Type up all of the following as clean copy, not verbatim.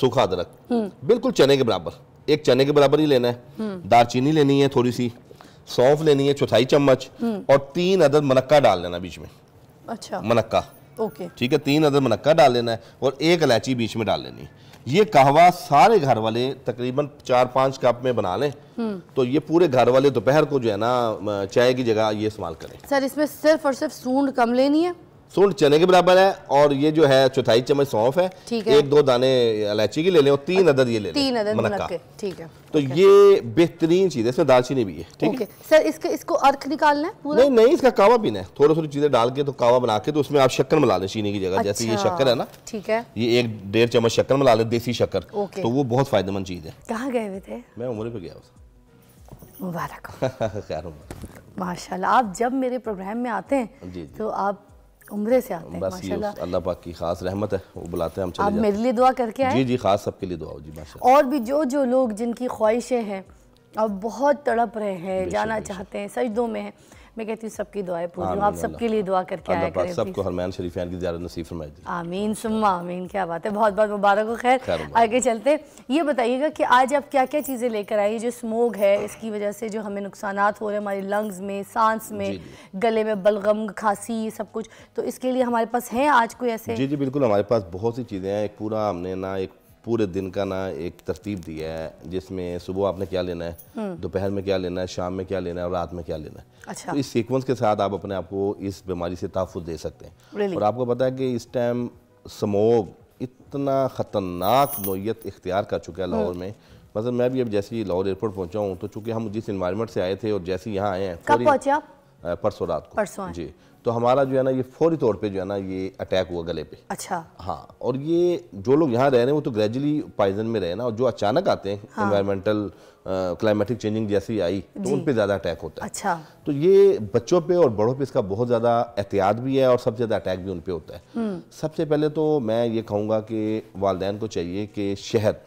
सूखा अदरक बिल्कुल चने के बराबर, एक चने के बराबर ही लेना है। दालचीनी लेनी है थोड़ी सी, सौंफ लेनी है 1/4 चम्मच, और 3 अदद मनक्का डाल लेना बीच में। अच्छा, मनक्का, ओके, ठीक है, 3 अदद मनक्का डाल लेना है, और 1 इलायची बीच में डाल लेनी है। ये कहवा सारे घर वाले तकरीबन 4-5 कप में बना लें, तो ये पूरे घर वाले दोपहर को जो है ना चाय की जगह ये इस्तेमाल करें। सर इसमें सिर्फ और सिर्फ सूंड कम लेनी है? सूंड चने के बराबर है, और ये जो है 1/4 चम्मच सौंफ है, 1-2 दाने इलायची की ले लें, और 3 अदद ये ले लें, 3 अदद मनक्का, ठीक है। तो ये बेहतरीन चीज़ है, इसमें दालचीनी भी है, ठीक है। सर इसको अर्क निकालना है पूरा? नहीं, इसका कावा पीना है, थोड़ी चीज़ें डाल के तो कावा बना के, तो उसमें आप शक्कर मिला लें चीनी की जगह। जैसे ये शक्कर है ना, ठीक है, ये 1-1.5 चम्मच शक्कर मिला लें, देसी शक्कर, तो वो बहुत फायदेमंद चीज़ है। कहाँ गए हुए थे? मैं उम्र पे गया हूँ। मुबारक खैर, माशाल्लाह। आप जब मेरे प्रोग्राम में आते हैं तो आप उम्रे से आते हैं, माशाल्लाह। अल्लाह पाक की खास रहमत है, वो बुलाते हैं हम चले जाते हैं। आप मेरे लिए दुआ करके आए? जी, खास सबके लिए दुआ हो जी, माशाल्लाह। और भी जो लोग जिनकी ख्वाहिशें हैं अब बहुत तड़प रहे हैं, जाना चाहते हैं, सजदों में हैं, मैं कहती हूँ सबकी दुआएं पूरी हो। आप सबके लिए दुआ करके आया करें, सबको हरमैन शरीफैन की ज़ियारत नसीब फरमाए। आमीन सुम्मा आमीन। क्या बात है, बहुत बहुत मुबारक हो। खैर आगे चलते, ये बताइएगा कि आज आप क्या क्या चीज़ें लेकर आई? जो स्मोक है इसकी वजह से जो हमें नुकसानात हो रहे हैं हमारी लंग्स में, सांस में, गले में बलगम, खांसी, ये सब कुछ, तो इसके लिए हमारे पास है आज कोई ऐसे? जी बिल्कुल, हमारे पास बहुत सी चीज़ें हैं। एक पूरा हमने ना एक पूरे दिन का ना एक तरतीब दिया है, जिसमें सुबह आपने क्या लेना है, दोपहर में क्या लेना है, शाम में क्या लेना है, और रात में क्या लेना है। अच्छा। तो इस सीक्वेंस के साथ आप अपने आप को इस बीमारी से तहफ़्फ़ुज़ दे सकते हैं। और आपको पता है कि इस टाइम स्मोक इतना ख़तरनाक नोयत इख्तियार कर चुका है लाहौर में। मतलब मैं भी अब जैसे ही लाहौर एयरपोर्ट पहुँचा हूँ, तो चूँकि हम जिस इन्वायरमेंट से आए थे और जैसे यहाँ आए हैं, कब पहुँचे आप? परसों रात को जी। तो हमारा जो है ना ये फौरी तौर पे जो है ना ये अटैक हुआ गले पे। अच्छा। हाँ, और ये जो लोग यहाँ रह रहे हैं वो तो ग्रेजुअली पॉइजन में रहे ना, और जो अचानक आते हैं एनवायरमेंटल क्लाइमेटिक चेंजिंग जैसी आई, तो उन पे ज़्यादा अटैक होता है। अच्छा। तो ये बच्चों पे और बड़ों पे इसका बहुत ज़्यादा एहतियात भी है, और सबसे ज़्यादा अटैक भी उन पे होता है। सबसे पहले तो मैं ये कहूँगा कि वालिदैन को चाहिए कि शहद,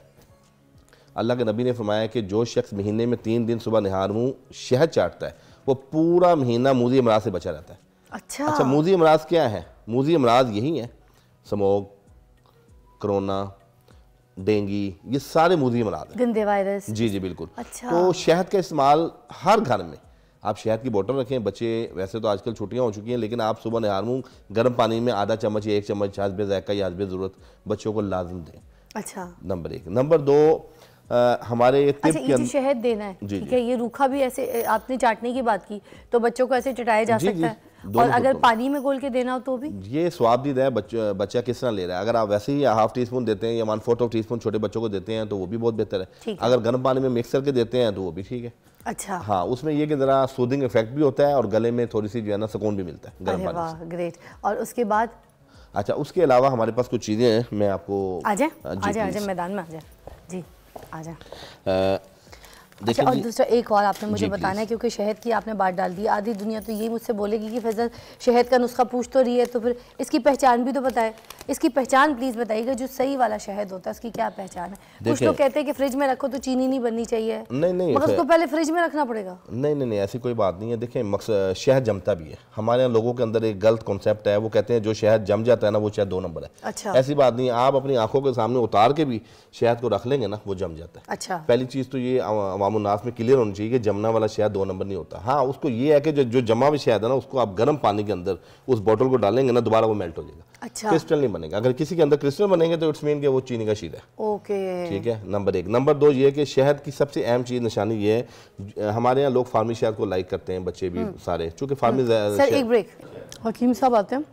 अल्लाह के नबी ने फरमाया कि जो शख्स महीने में 3 दिन सुबह निहार मुँह शहद चाटता है वो पूरा महीना मूज़ी अमराज से बचा रहता है। अच्छा, मूज़ी अमराज क्या है? मूज़ी अमराज यही है, स्मोक, कोरोना, डेंगी, ये सारे मूज़ी अमराज हैं, गंदे वायरस। जी बिल्कुल। अच्छा। तो शहद का इस्तेमाल हर घर में, आप शहद की बोतल रखें। बच्चे वैसे तो आजकल छुट्टियां हो चुकी हैं, लेकिन आप सुबह निहार मुँह गर्म पानी में आधा चम्मच या 1 चम्मच हस्बे ज़ायक़ा या हस्बे ज़रूरत बच्चों को लाजम दें। अच्छा, नंबर 1। नंबर 2, हमारे अच्छा, ये शहद देना है, ठीक है, ये रूखा भी ऐसे आपने चाटने की बात की, तो बच्चों को ऐसे चटाया जा सकता है, और अगर पानी में घोल के देना हो तो भी ये स्वाबदीद है। बच्चा किस तरह ले रहा है, अगर आप वैसे ही ½ टीस्पून देते हैं या 1/4 टीस्पून छोटे बच्चों को देते हैं तो वो भी बहुत बेहतर है। अगर गर्म पानी में मिक्स करके देते हैं तो वो भी ठीक है। अच्छा। हाँ, उसमें ये कि ज़रा सूदिंग इफेक्ट भी होता है और गले में थोड़ी सी जो है ना सुकून भी मिलता है गर्म पानी से। ग्रेट। और उसके बाद? अच्छा, उसके अलावा हमारे पास कुछ चीज़ें हैं, मैं आपको आजा मैदान में आजा जी, आजा। अच्छा, और दूसरा एक और आपने मुझे बताना है, क्योंकि शहद की आपने बात डाल दी, आधी दुनिया तो ये मुझसे बोलेगी कि फैजल शहद का नुस्खा पूछ तो रही है, तो फिर इसकी पहचान भी तो बताए। इसकी पहचान प्लीज़ बताइएगा, जो सही वाला शहद होता है उसकी क्या पहचान है? कुछ लोग कहते हैं कि फ्रिज में रखो तो चीनी नहीं बननी चाहिए। नहीं, मगर उसको पहले फ्रिज में रखना पड़ेगा। नहीं, ऐसी कोई बात नहीं है। देखें, मकसद शहद जमता भी है। हमारे यहाँ लोगों के अंदर एक गलत कॉन्सेप्ट है, वो कहते हैं जो शहद जम जाता है ना वो शहद 2 नंबर है। अच्छा। ऐसी बात नहीं है, आप अपनी आंखों के सामने उतार के भी शहद को रख लेंगे ना वो जम जाता है। अच्छा। पहली चीज़ तो ये अवामुन्नास में क्लियर होनी चाहिए कि जमना वाला शहद 2 नंबर नहीं होता। हाँ, उसको ये है कि जो जमा हुआ शहद है ना उसको आप गर्म पानी के अंदर उस बोतल को डालेंगे ना, दोबारा वो मेल्ट हो जाएगा। अच्छा। क्रिस्टल नहीं बनेगा। अगर किसी के अंदर क्रिस्टल बनेंगे तो इट्स मीन कि वो चीनी का शीरा है। ओके, ठीक है, नंबर 1। नंबर 2 ये कि शहद की सबसे अहम चीज़ निशानी ये है, हमारे यहाँ लोग फार्मी शहद को लाइक करते हैं, बच्चे भी सारे, चूँकि फार्मी। सर एक ब्रेक, हकीम साहब आते हैं,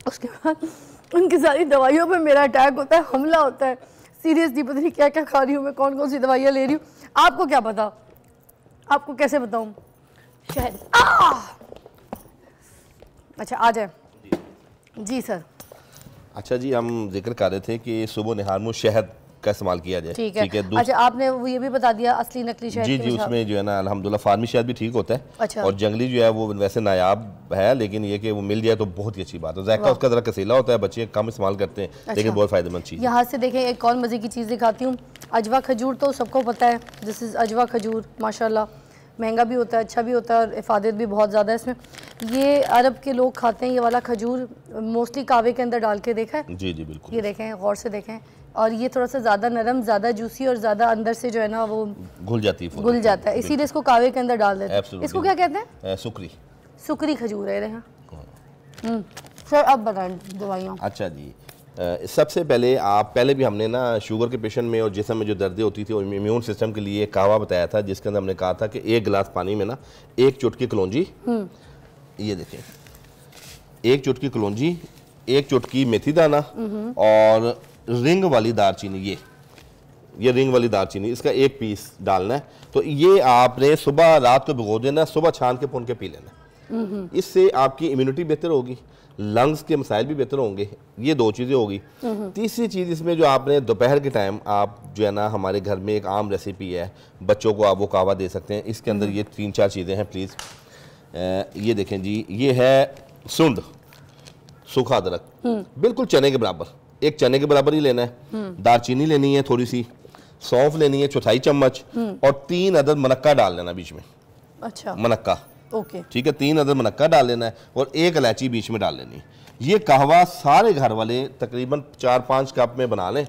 उसके बाद उनकी सारी दवाइयों पर मेरा अटैक होता है, हमला होता है। सीरियसली पता नहीं क्या क्या खा रही हूँ मैं, कौन कौन सी दवाइयाँ ले रही हूँ, आपको क्या पता, आपको कैसे बताऊँ? शहद अच्छा, आ जाए जी सर। अच्छा जी, हम जिक्र कर रहे थे कि सुबह निहार मुँह शहद का इस्तेमाल किया जाए। ठीक है। अच्छा, आपने वो ये भी बता दिया असली नकली शहद। जी, उसमें जो है ना अल्हम्दुलिल्लाह फार्मी शहद भी ठीक होता है। अच्छा। और जंगली जो है वो वैसे नायाब है, लेकिन ये कि वो मिल जाए तो बहुत ही अच्छी बात है। जायका उसका ज़रा कसीला होता है, बच्चे कम इस्तेमाल करते हैं, लेकिन बहुत फ़ायदेमंद चीज़ है। यहाँ से देखें एक और मज़े की चीज़ दिखाती हूँ। अजवा खजूर तो सबको पता है, दिस इज़ अजवा खजूर, माशाल्लाह महंगा भी होता है, अच्छा भी होता है, और इफ़ादत भी बहुत ज़्यादा है इसमें। ये अरब के लोग खाते हैं ये वाला खजूर, मोस्टली कावे के अंदर डाल के, देखा है? जी बिल्कुल। ये देखें, गौर से देखें, और ये थोड़ा सा ज़्यादा नरम, ज़्यादा जूसी और ज़्यादा अंदर से जो है ना वो घुल जाता है, इसीलिए इसको कावे के अंदर डाल देते हैं। इसको क्या कहते हैं? सुकरी खजूर है। सर अब बताएं दवाइयाँ। अच्छा जी, सबसे पहले भी हमने ना शुगर के पेशेंट में और जिस्म में जो दर्दें होती थी और इम्यून सिस्टम के लिए कावा बताया था, जिसके अंदर हमने कहा था कि 1 गिलास पानी में ना 1 चुटकी कलौंजी, ये देखें 1 चुटकी कलौंजी, 1 चुटकी मेथी दाना और रिंग वाली दालचीनी, ये रिंग वाली दालचीनी, इसका 1 पीस डालना है। तो ये आपने सुबह रात को भिगो देना, सुबह छान के पुन के पी लेना। इससे आपकी इम्यूनिटी बेहतर होगी, लंग्स के मसाइल भी बेहतर होंगे। ये 2 चीज़ें होगी। तीसरी चीज़ इसमें जो आपने दोपहर के टाइम आप जो है ना, हमारे घर में एक आम रेसिपी है, बच्चों को आप वो कावा दे सकते हैं। इसके अंदर ये 3-4 चीज़ें हैं प्लीज़। ये देखें जी, ये है सूंड, सूखा अदरक, बिल्कुल चने के बराबर, 1 चने के बराबर ही लेना है। दालचीनी लेनी है थोड़ी सी, सौंफ लेनी है 1/4 चम्मच और 3 अदद मुनक्का डाल लेना बीच में। अच्छा, मुनक्का, ओके, ठीक है, 3 अदद मुनक्का डाल लेना है और 1 इलायची बीच में डाल लेनी है। ये कहवा सारे घर वाले तकरीबन 4-5 कप में बना लें,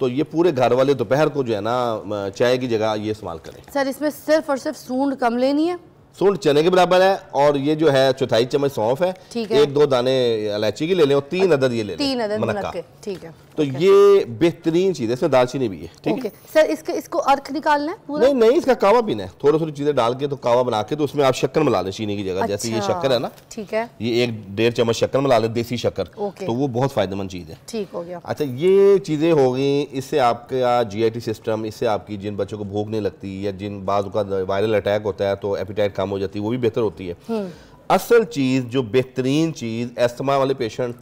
तो ये पूरे घर वाले दोपहर को जो है ना चाय की जगह ये इस्तेमाल करें। सर इसमें सिर्फ और सिर्फ सूंड कम लेनी है? सूंड चने के बराबर है और ये जो है 1/4 चम्मच सौंफ है, 1-2 दाने इलायची के ले लें और 3 अदद ये ले लें, 3 अदद मुनक्के, ठीक है। तो ये बेहतरीन चीज़ है, इसमें दालचीनी भी है, ठीक है। सर इसको अर्क निकालना है पूरा? नहीं, इसका कावा पीना है, थोड़ी चीज़ें डाल के तो कावा बना के, तो उसमें आप शक्कर मिला लें चीनी की जगह। जैसे ये शक्कर है ना, ठीक है, ये 1-1.5 चम्मच शक्कर मिला लें, देसी शक्कर, तो वो बहुत फायदेमंद चीज़ है। ठीक हो गया। अच्छा, ये चीज़ें हो गई, इससे आपका GIT सिस्टम, इससे आपकी जिन बच्चों को भूख नहीं लगती या जिन बाज़ का वायरल अटैक होता है तो एपिटाइट कम हो जाती है, वो भी बेहतर होती है। असल चीज़, जो बेहतरीन चीज़, अस्थमा वाले पेशेंट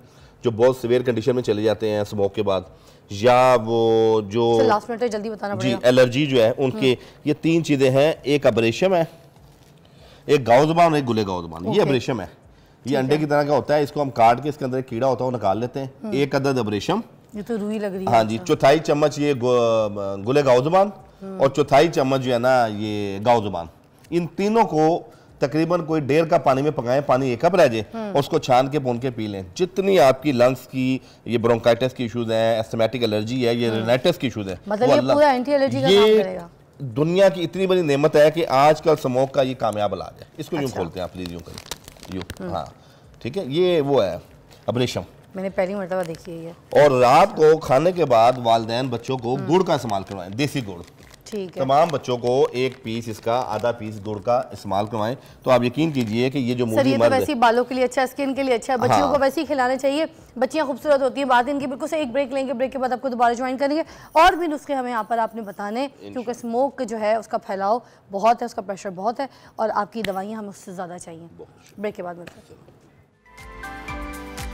जो बहुत सीवियर कंडीशन में चले जाते हैं स्मोक के बाद, या वो जो लास्ट मिनट जल्दी बताना जी एलर्जी जो है उनके, ये 3 चीज़ें हैं। एक अब्रेशम है, एक गाउज़बान और एक गुले गाउज़बान। ये अब्रेशम है, ये अंडे की तरह का होता है, इसको हम काट के इसके अंदर एक कीड़ा होता है वो निकाल लेते हैं। 1 अदद अब्रेशम, ये तो रुई लग रही है। हाँ जी, 1/4 चम्मच ये गुले गाउज़बान और 1/4 चम्मच जो है ना ये गाउज़बान। इन तीनों को तकरीबन कोई 1.5 कप पानी में पकाएं, पानी 1 कप रह जाए, उसको छान के भून के पी लें। जितनी आपकी लंग्स की ये ब्रोंकाइटिस की इशूज़ हैं, एस्थमेटिक एलर्जी है, ये रेनाइटिस की इशूज़ है, मतलब ये पूरा एंटी एलर्जी का काम करेगा। दुनिया की इतनी बड़ी नेमत है कि आजकल स्मोक का ये कामयाब इलाज है। इसको यूँ खोलते हैं आप प्लीज़, यूँ करें, यूँ, हाँ ठीक है। ये वो है अब्रेशम, मैंने पहली मर्तबा देखी है ये। और रात को खाने के बाद वालिदैन बच्चों को गुड़ का इस्तेमाल करवाएं, देसी गुड़। ठीक है, तमाम बच्चों को 1 पीस इसका, आधा पीस गुड़ का इस्तेमाल करवाएं, तो आप यकीन कीजिए कि ये जो सर ये तो वैसे बालों के लिए अच्छा, स्किन के लिए अच्छा है, बच्चियों को वैसे ही खिलाने चाहिए। बच्चियां खूबसूरत होती हैं। बात इनकी बिल्कुल से एक ब्रेक लेंगे, ब्रेक के बाद आपको दोबारा ज्वाइन करेंगे और भी नुस्खे हमें यहाँ पर आपने बताने, क्योंकि स्मोक जो है उसका फैलाव बहुत है, उसका प्रेशर बहुत है और आपकी दवाइयाँ हमें उससे ज़्यादा चाहिए। ब्रेक के बाद मिलते हैं।